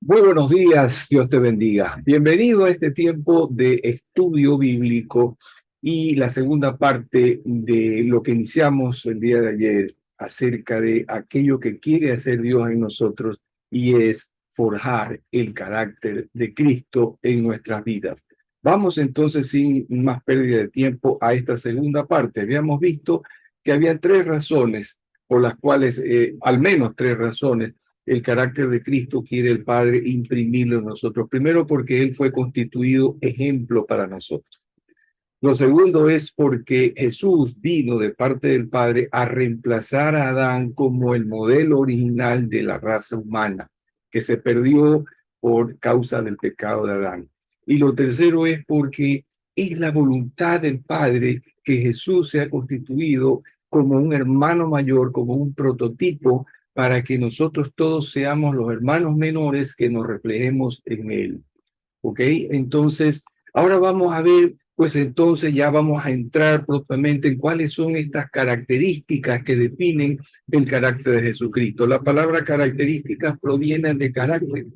Muy buenos días, Dios te bendiga. Bienvenido a este tiempo de estudio bíblico y la segunda parte de lo que iniciamos el día de ayer acerca de aquello que quiere hacer Dios en nosotros y es forjar el carácter de Cristo en nuestras vidas. Vamos entonces sin más pérdida de tiempo a esta segunda parte. Habíamos visto que había tres razones por las cuales, al menos tres razones, el carácter de Cristo quiere el Padre imprimirlo en nosotros. Primero, porque Él fue constituido ejemplo para nosotros. Lo segundo es porque Jesús vino de parte del Padre a reemplazar a Adán como el modelo original de la raza humana, que se perdió por causa del pecado de Adán. Y lo tercero es porque es la voluntad del Padre que Jesús sea constituido como un hermano mayor, como un prototipo, para que nosotros todos seamos los hermanos menores que nos reflejemos en Él. ¿Ok? Entonces, ahora vamos a ver, pues entonces ya vamos a entrar propiamente en cuáles son estas características que definen el carácter de Jesucristo. La palabra características proviene de carácter,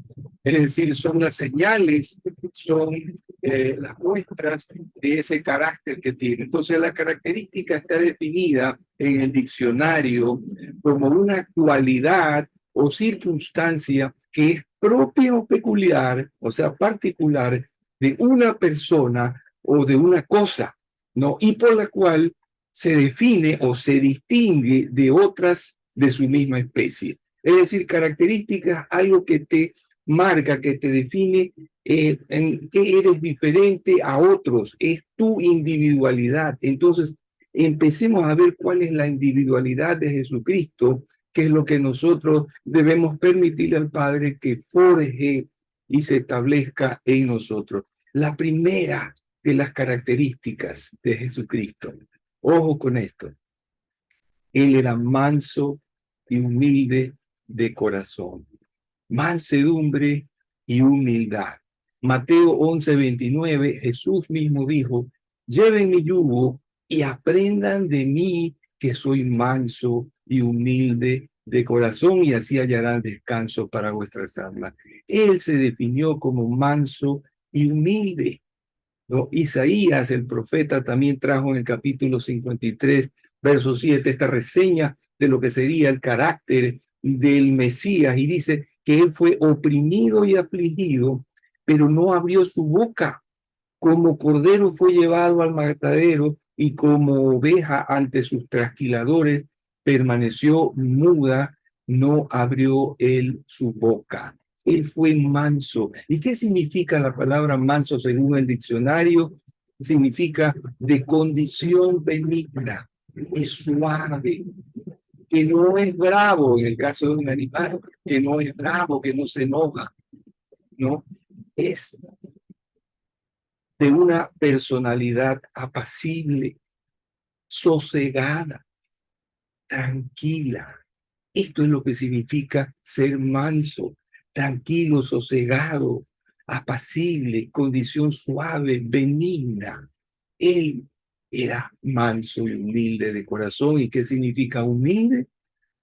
es decir, son las señales, son las muestras de ese carácter que tiene. Entonces, la característica está definida en el diccionario como una cualidad o circunstancia que es propia o peculiar, o sea, particular de una persona o de una cosa, ¿no? Y por la cual se define o se distingue de otras de su misma especie. Es decir, características, algo que te marca, que te define en qué eres diferente a otros, es tu individualidad. Entonces, empecemos a ver cuál es la individualidad de Jesucristo, que es lo que nosotros debemos permitirle al Padre que forje y se establezca en nosotros. La primera de las características de Jesucristo. Ojo con esto. Él era manso y humilde de corazón. Mansedumbre y humildad. Mateo 11:29, Jesús mismo dijo, lleven mi yugo y aprendan de mí que soy manso y humilde de corazón y así hallarán descanso para vuestras almas. Él se definió como manso y humilde, ¿no? Isaías, el profeta, también trajo en el capítulo 53, verso 7, esta reseña de lo que sería el carácter del Mesías y dice que él fue oprimido y afligido, pero no abrió su boca. Como cordero fue llevado al matadero y como oveja ante sus trasquiladores permaneció muda, no abrió él su boca. Él fue manso. ¿Y qué significa la palabra manso según el diccionario? Significa de condición benigna, es suave, que no es bravo en el caso de un animal, que no es bravo, que no se enoja, ¿no? Es de una personalidad apacible, sosegada, tranquila. Esto es lo que significa ser manso, tranquilo, sosegado, apacible, condición suave, benigna. Él era manso y humilde de corazón. ¿Y qué significa humilde?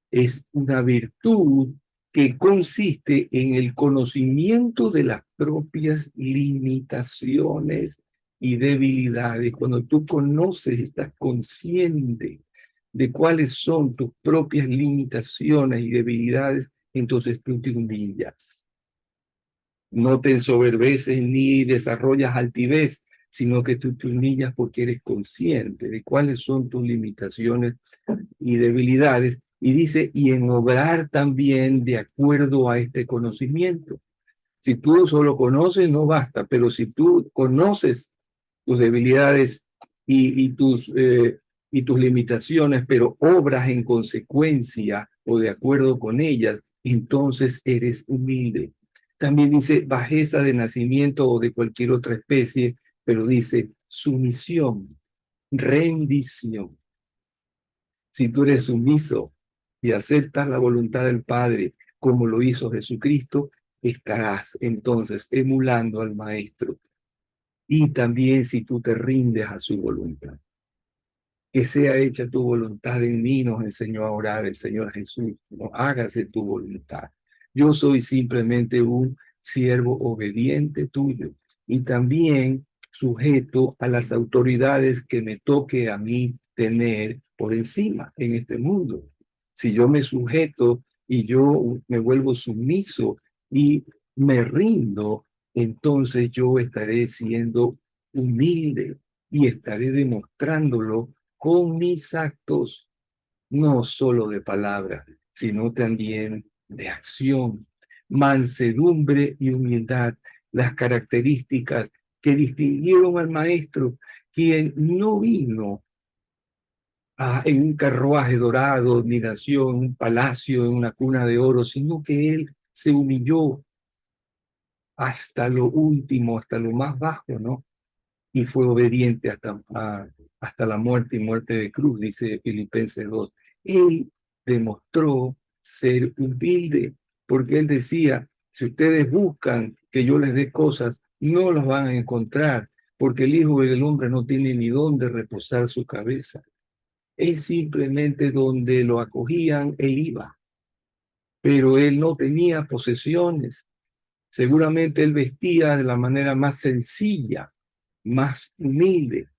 Es una virtud que consiste en el conocimiento de las propias limitaciones y debilidades. Cuando tú conoces, estás consciente de cuáles son tus propias limitaciones y debilidades, entonces tú te humillas. No te ensoberbeces ni desarrollas altivez, sino que tú te humillas porque eres consciente de cuáles son tus limitaciones y debilidades. Y dice, y en obrar también de acuerdo a este conocimiento. Si tú solo conoces, no basta, pero si tú conoces tus debilidades y tus limitaciones, pero obras en consecuencia o de acuerdo con ellas, entonces eres humilde. También dice bajeza de nacimiento o de cualquier otra especie, pero dice sumisión, rendición. Si tú eres sumiso y aceptas la voluntad del Padre como lo hizo Jesucristo, estarás entonces emulando al Maestro. Y también si tú te rindes a su voluntad. Que sea hecha tu voluntad en mí, nos enseñó a orar el Señor Jesús. No hágase tu voluntad. Yo soy simplemente un siervo obediente tuyo y también sujeto a las autoridades que me toque a mí tener por encima en este mundo. Si yo me sujeto y yo me vuelvo sumiso y me rindo, entonces yo estaré siendo humilde y estaré demostrándolo con mis actos, no solo de palabra, sino también de acción. Mansedumbre y humildad, las características que distinguieron al maestro, quien no vino en un carruaje dorado, ni nació en un palacio, en una cuna de oro, sino que él se humilló hasta lo último, hasta lo más bajo, ¿no? Y fue obediente hasta la muerte y muerte de cruz, dice Filipenses 2. Él demostró ser humilde, porque él decía, si ustedes buscan que yo les dé cosas, no las van a encontrar, porque el Hijo del Hombre no tiene ni dónde reposar su cabeza. Es simplemente donde lo acogían, él iba, pero él no tenía posesiones. Seguramente él vestía de la manera más sencilla, más humilde,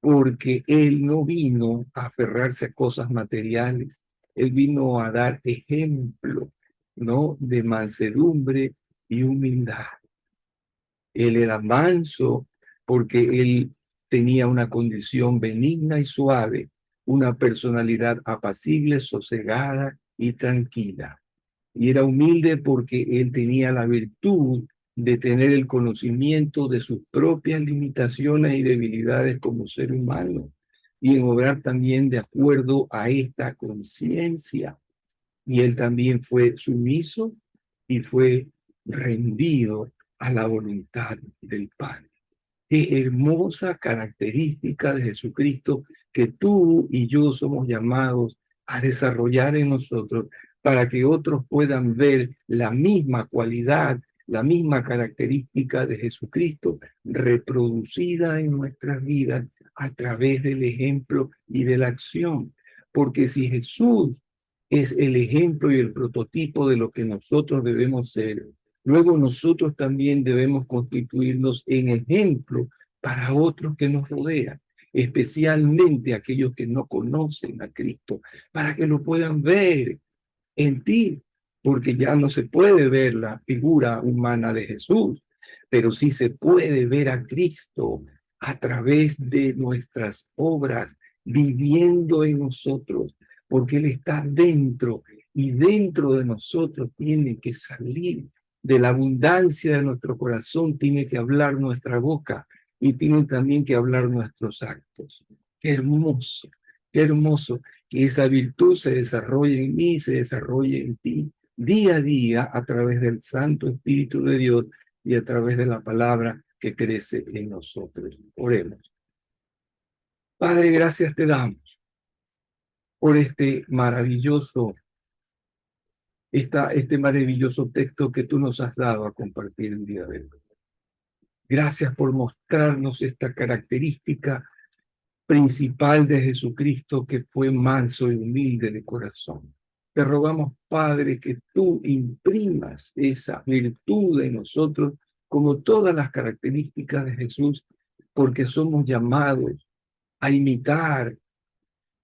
porque él no vino a aferrarse a cosas materiales, él vino a dar ejemplo, ¿no? De mansedumbre y humildad. Él era manso porque él tenía una condición benigna y suave, una personalidad apacible, sosegada y tranquila. Y era humilde porque él tenía la virtud de tener el conocimiento de sus propias limitaciones y debilidades como ser humano y en obrar también de acuerdo a esta conciencia. Y él también fue sumiso y fue rendido a la voluntad del Padre. Qué hermosa característica de Jesucristo que tú y yo somos llamados a desarrollar en nosotros para que otros puedan ver la misma cualidad, la misma característica de Jesucristo reproducida en nuestras vidas a través del ejemplo y de la acción. Porque si Jesús es el ejemplo y el prototipo de lo que nosotros debemos ser, luego nosotros también debemos constituirnos en ejemplo para otros que nos rodean, especialmente aquellos que no conocen a Cristo, para que lo puedan ver en ti, porque ya no se puede ver la figura humana de Jesús, pero sí se puede ver a Cristo a través de nuestras obras, viviendo en nosotros, porque Él está dentro y dentro de nosotros tiene que salir. De la abundancia de nuestro corazón tiene que hablar nuestra boca y tienen también que hablar nuestros actos. Qué hermoso que esa virtud se desarrolle en mí, se desarrolle en ti, día a día a través del Santo Espíritu de Dios y a través de la palabra que crece en nosotros. Oremos. Padre, gracias te damos por este maravilloso texto que tú nos has dado a compartir el día de hoy. Gracias por mostrarnos esta característica principal de Jesucristo, que fue manso y humilde de corazón. Te rogamos, Padre, que tú imprimas esa virtud en nosotros, como todas las características de Jesús, porque somos llamados a imitar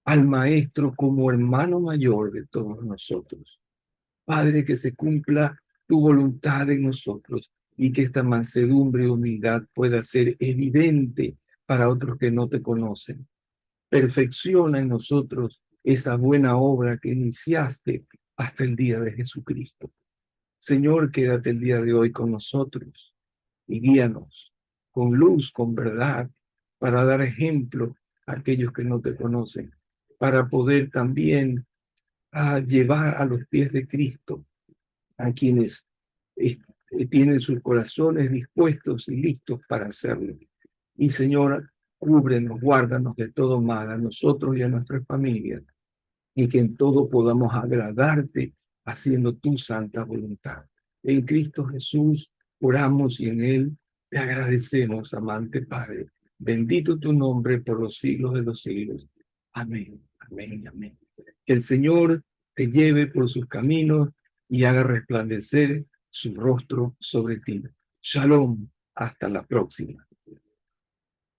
al Maestro como hermano mayor de todos nosotros. Padre, que se cumpla tu voluntad en nosotros y que esta mansedumbre y humildad pueda ser evidente para otros que no te conocen. Perfecciona en nosotros esa buena obra que iniciaste hasta el día de Jesucristo. Señor, quédate el día de hoy con nosotros y guíanos con luz, con verdad, para dar ejemplo a aquellos que no te conocen, para poder también llevar a los pies de Cristo a quienes tienen sus corazones dispuestos y listos para hacerlo. Y Señor, cúbrenos, guárdanos de todo mal a nosotros y a nuestras familias, y que en todo podamos agradarte haciendo tu santa voluntad. En Cristo Jesús oramos y en Él te agradecemos, amante Padre. Bendito tu nombre por los siglos de los siglos. Amén, amén, amén. Que el Señor te lleve por sus caminos y haga resplandecer su rostro sobre ti. Shalom, hasta la próxima.